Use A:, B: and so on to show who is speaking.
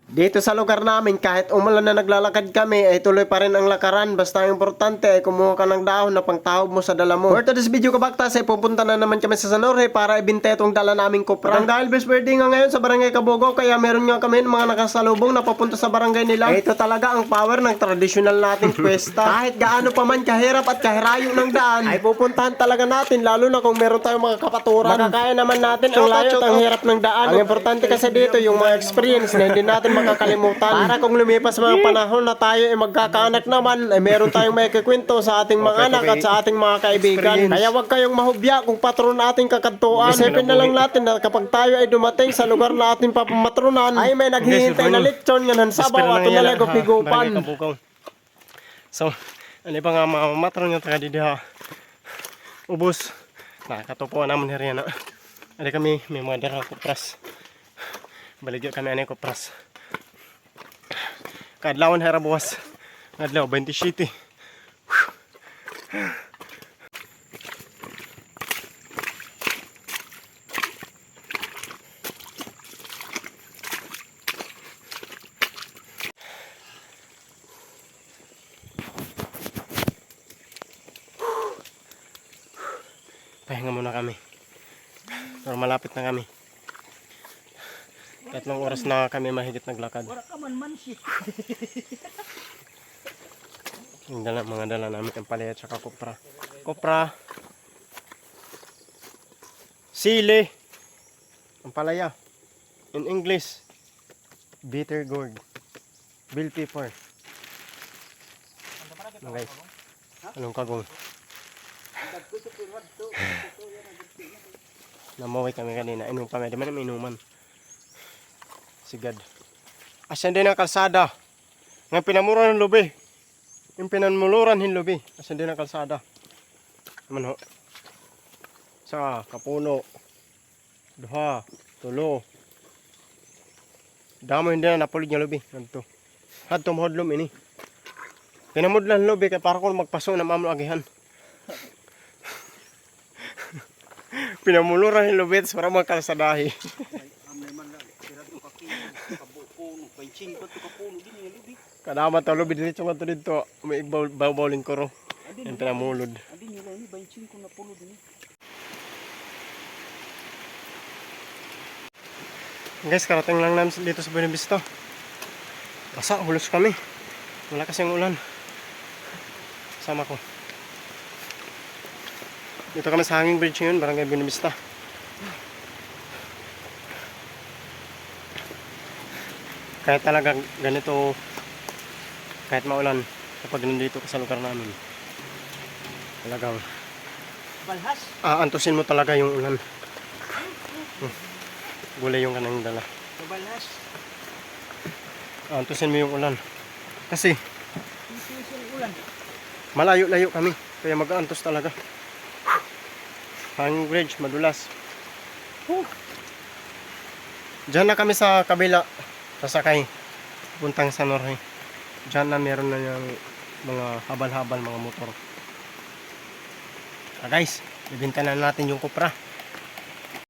A: Dito sa lugar namin, kahit umulan na naglalakad kami, ay tuloy pa rin ang lakaran. Basta ang importante ay kumuha ka ng dahon na pangtahog mo sa dala mo. For today's video kabaktas ay pupunta na naman kami sa San Jorge para ibinte itong dala naming kopra. At dahil best birthday nga ngayon sa barangay Kabugaw, kaya meron nga kami mga nakasalubong na papunta sa barangay nila. Ay, ito talaga ang power ng traditional nating pwesta. Kahit gaano pa man kahirap at kahirayo ng daan, ay pupuntahan talaga natin, lalo na kung meron tayong mga kapaturan. Makakaya naman natin ang layo at ang hirap ng daan. Ang importante kasi dito yung mga experience na hindi natin makakalimutan. Para kung lumipas mga panahon na tayo ay magkakaanak naman, ay meron tayong may kikwento sa ating mga anak at sa ating mga kaibigan. Kaya wag kayong mahubya kung patron na ating kakadtuan. Isipin na lang natin na kapag tayo ay dumating sa lugar na ating papamatronan, ay may naghihintay na lechon nga ng sabaw at tunalago pigupan.
B: So, ano pa nga mga matron yung taga didi ha. Ubos. Nakatupuan naman ni Riana. Ada kami may mga dara kopras. Baligya kami anay kopras. Kadlawon hera buwas. Kadlaw 27. Pahinga muna kami. Pero malapit na kami. 3 oras na kami mahigit naglakad. Yung mga dala namin ang palaya at saka kopra. Kopra. Sili. Ang palaya. In English, bitter gourd. Bell pepper. Okay. Anong kagong? Namaway kami kanina. Inom kami. Di man namin inuman. Sigad. Asan din ang kalsada. Nga pinamuran ng lubi. Yung pinamuluran ng lubi. Asan din ang kalsada. Naman ho. Sa kapuno. Duha. Tulo. Damo hindi na napulid niya lubi. Ganito. Hadto mahudlom ini. Pinamudlan ng lubi kaya para kung magpaso na mamulagihan. Pinamuluran ng lubi para mga kalsadahi. Kadama to lubi dito nga to dito. May baw-bawlin ko ro. Yung pinamulod. Guys, karating lang namin dito sa Buena Vista. Basa, hulos kami. Malakas yung ulan. Sama ko. Dito kami sa hanging bridge ngayon, barangay Buena Vista. Kahit talaga ganito, kahit maulan, kapag nandito ka sa lugar namin, talagang balhas. Antusin mo talaga yung ulan. Gulay yung kanang dala.
C: Balhas.
B: Antusin mo yung ulan. Kasi malayo-layo kami, kaya mag-aantos talaga. Hanging bridge, madulas. Diyan na kami sa kabila. Sasakay puntang San Jorge. Diyan na meron na yung mga habal-habal mga motor. Guys, ibenta na natin yung kopra.